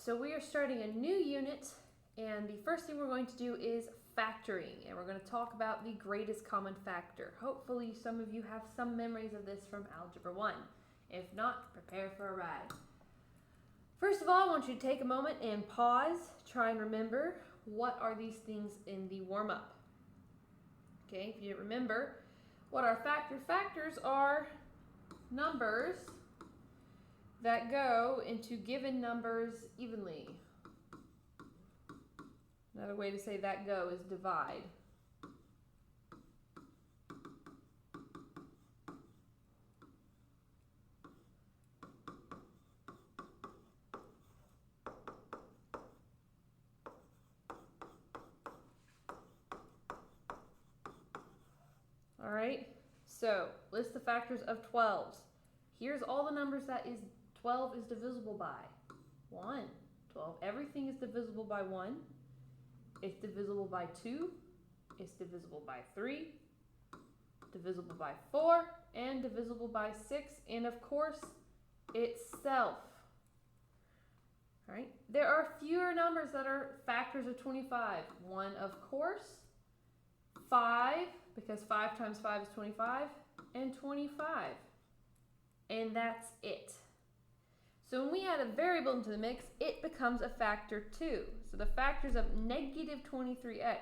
so we are starting a new unit, and the first thing we're going to do is factoring, and we're going to talk about the greatest common factor. Hopefully some of you have some memories of this from Algebra 1. If not, prepare for a ride. First of all, I want you to take a moment and pause, try and remember what are these things in the warm-up. Okay, if you didn't remember, what are factors are numbers that go into given numbers evenly. Another way to say that go is divide. All right, so list the factors of 12s. Here's all the numbers that 12 is divisible by. 1, 12. Everything is divisible by 1. It's divisible by 2. It's divisible by 3. Divisible by 4. And divisible by 6. And of course, itself. All right. There are fewer numbers that are factors of 25. 1, of course. 5, because 5 times 5 is 25. And 25. And that's it. So when we add a variable into the mix, it becomes a factor too. So the factors of negative 23x.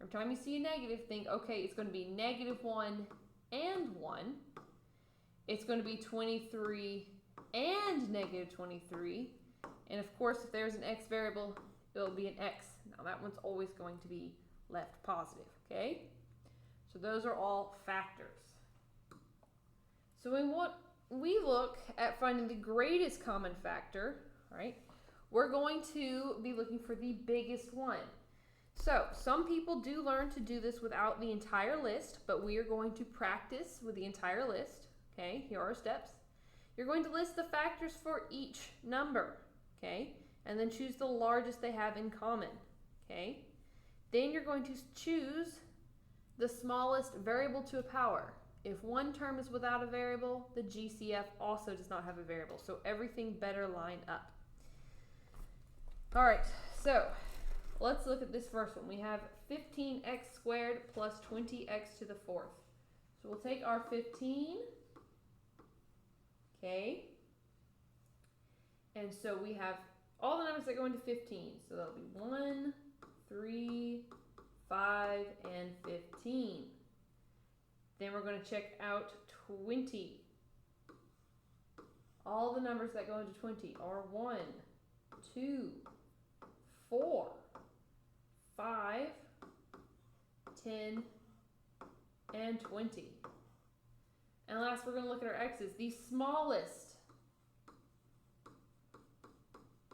Every time you see a negative, think, okay, it's going to be negative 1 and 1. It's going to be 23 and negative 23. And of course, if there's an x variable, it'll be an x. Now that one's always going to be left positive, okay? So those are all factors. So when we look at finding the greatest common factor, right? We're going to be looking for the biggest one. So some people do learn to do this without the entire list, but we are going to practice with the entire list. Okay, here are our steps. You're going to list the factors for each number, okay? And then choose the largest they have in common, okay? Then you're going to choose the smallest variable to a power. If one term is without a variable, the GCF also does not have a variable. So everything better line up. All right, so let's look at this first one. We have 15x squared plus 20x to the fourth. So we'll take our 15, okay? And so we have all the numbers that go into 15. So that'll be 1, 3, 5, and 15. Then we're going to check out 20. All the numbers that go into 20 are 1, 2, 4, 5, 10, and 20. And last, we're going to look at our x's. The smallest,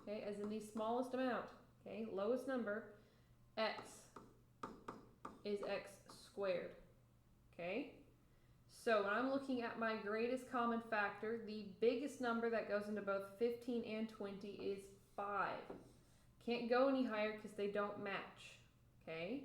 okay, as in the smallest amount, okay, lowest number, x is x squared. Okay, so when I'm looking at my greatest common factor, the biggest number that goes into both 15 and 20 is 5. Can't go any higher because they don't match. Okay,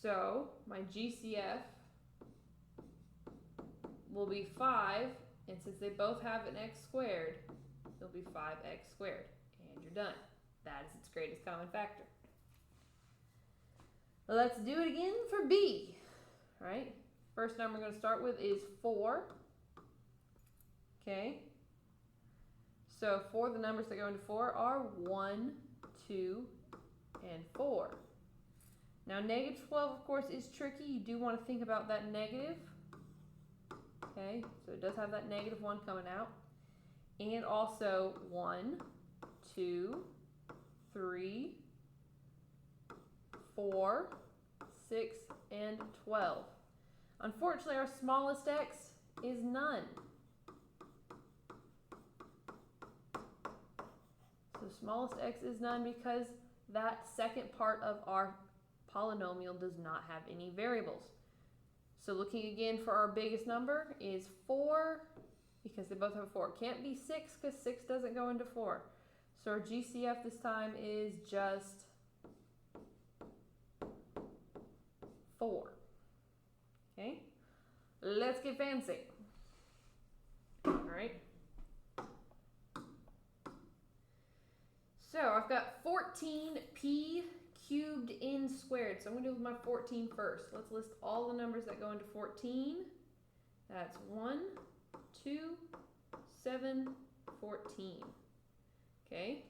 so my GCF will be 5, and since they both have an x squared, it'll be 5x squared, and you're done. That is its greatest common factor. Let's do it again for B. All right. First number we're going to start with is 4. Okay. So for the numbers that go into 4 are 1, 2, and 4. Now negative 12, of course, is tricky. You do want to think about that negative. Okay. So it does have that negative 1 coming out. And also 1, 2, 3, 4, 6, and 12. Unfortunately, our smallest x is none. So smallest x is none because that second part of our polynomial does not have any variables. So looking again for our biggest number is 4, because they both have 4. Can't be 6 because 6 doesn't go into 4. So our GCF this time is just 4. Okay, let's get fancy. All right. So I've got 14p cubed n squared. So I'm going to do my 14 first. Let's list all the numbers that go into 14. That's 1, 2, 7, 14. Okay.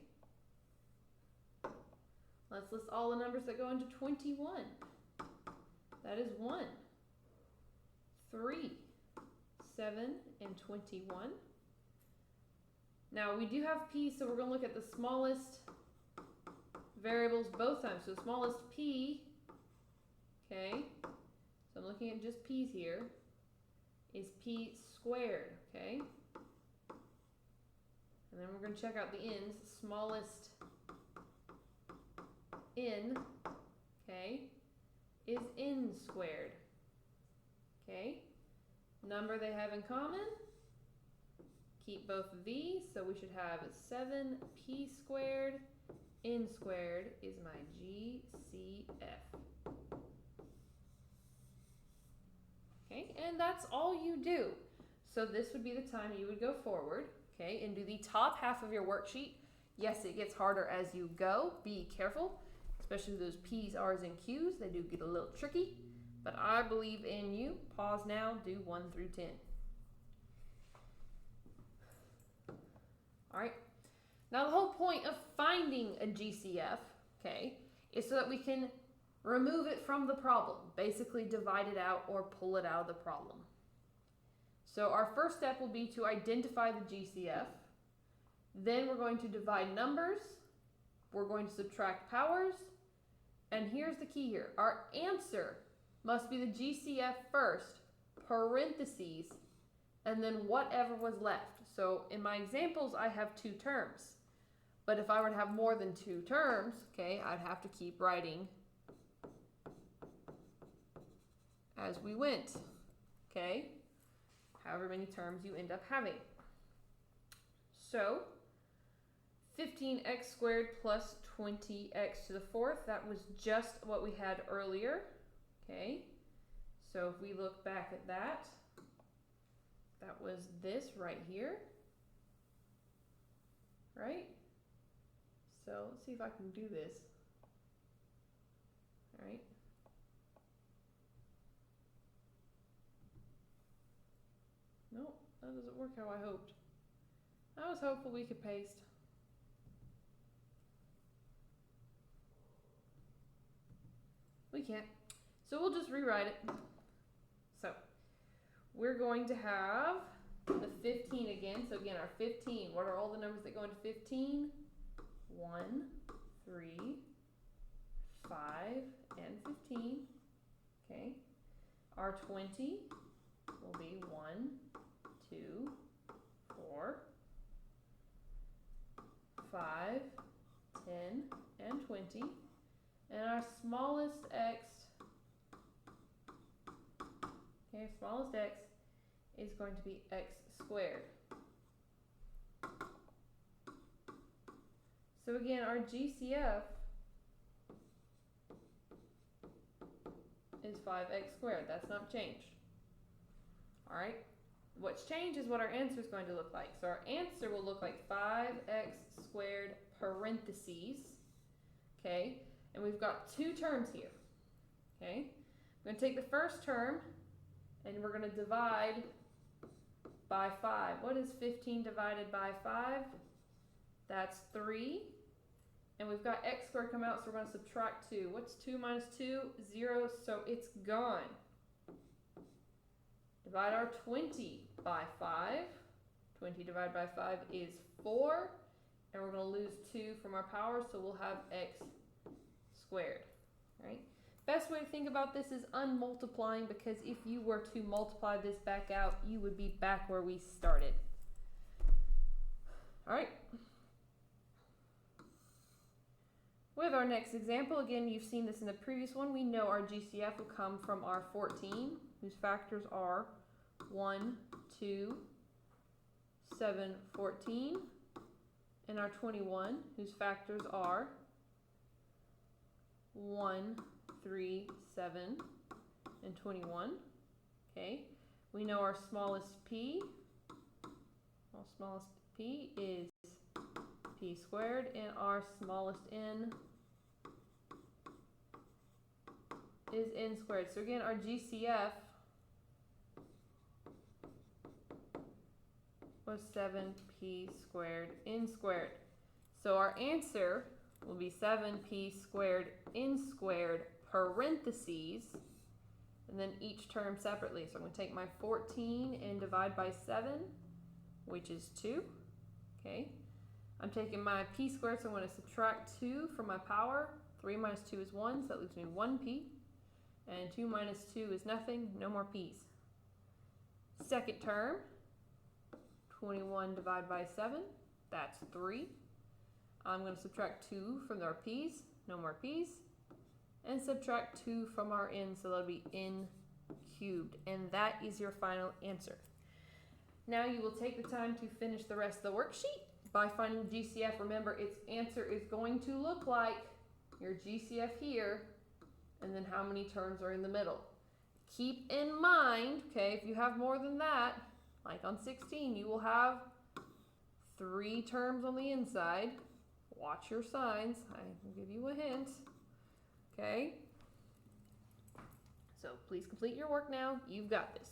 Let's list all the numbers that go into 21. That is 1, 3, 7, and 21. Now we do have p, so we're going to look at the smallest variables both times. So the smallest p, okay, so I'm looking at just p's here, is p squared, okay? And then we're going to check out the n's. Smallest n, okay, is n squared, okay? Number they have in common, keep both of these, so we should have 7p squared, n squared is my GCF. Okay, and that's all you do. So this would be the time you would go forward, okay, and do the top half of your worksheet. Yes, it gets harder as you go. Be careful, especially those P's, R's, and Q's. They do get a little tricky, but I believe in you. Pause now, do 1 through 10. All right, now the whole point of finding a GCF, okay, is so that we can remove it from the problem, basically divide it out or pull it out of the problem. So our first step will be to identify the GCF. Then we're going to divide numbers. We're going to subtract powers. And here's the key here. Our answer must be the GCF first, parentheses, and then whatever was left. So in my examples, I have 2 terms. But if I were to have more than 2 terms, okay, I'd have to keep writing as we went, okay? However many terms you end up having. So 15x squared plus 20x to the 4th, that was just what we had earlier, okay? So if we look back at that, that was this right here, right? So let's see if I can do this. All right. Nope, that doesn't work how I hoped. I was hopeful we could paste. We can't. So we'll just rewrite it. So we're going to have the 15 again. So again, our 15, what are all the numbers that go into 15? 1, 3, 5, and 15. Okay. Our 20 will be 1, 2, 4, 5, 10, and 20. And our smallest x, okay, smallest x is going to be x squared. So again, our GCF is 5x squared. That's not changed. All right. What's changed is what our answer is going to look like. So our answer will look like 5x squared parentheses. Okay. And we've got 2 terms here. Okay. I'm going to take the first term and we're going to divide by 5. What is 15 divided by 5? That's 3. And we've got x squared come out, so we're going to subtract 2. What's 2 minus 2? 0, so it's gone. Divide our 20 by 5. 20 divided by 5 is 4. And we're going to lose 2 from our power, so we'll have x squared. All right? Best way to think about this is unmultiplying, because if you were to multiply this back out, you would be back where we started. All right? With our next example, again, you've seen this in the previous one. We know our GCF will come from our 14, whose factors are 1, 2, 7, 14, and our 21, whose factors are 1, 3, 7, and 21. Okay, we know our smallest p. Our smallest p is p p squared, and our smallest n is n squared. So again, our GCF was 7p squared n squared. So our answer will be 7p squared n squared parentheses, and then each term separately. So I'm going to take my 14 and divide by 7, which is 2. Okay. I'm taking my p squared, so I'm going to subtract 2 from my power. 3 minus 2 is 1, so that leaves me 1p. And 2 minus 2 is nothing, no more p's. Second term, 21 divided by 7, that's 3. I'm going to subtract 2 from our p's, no more p's. And subtract 2 from our n, so that'll be n cubed. And that is your final answer. Now you will take the time to finish the rest of the worksheet by finding GCF. Remember, its answer is going to look like your GCF here, and then how many terms are in the middle. Keep in mind, okay, if you have more than that, like on 16, you will have 3 terms on the inside. Watch your signs. I will give you a hint. Okay? So please complete your work now. You've got this.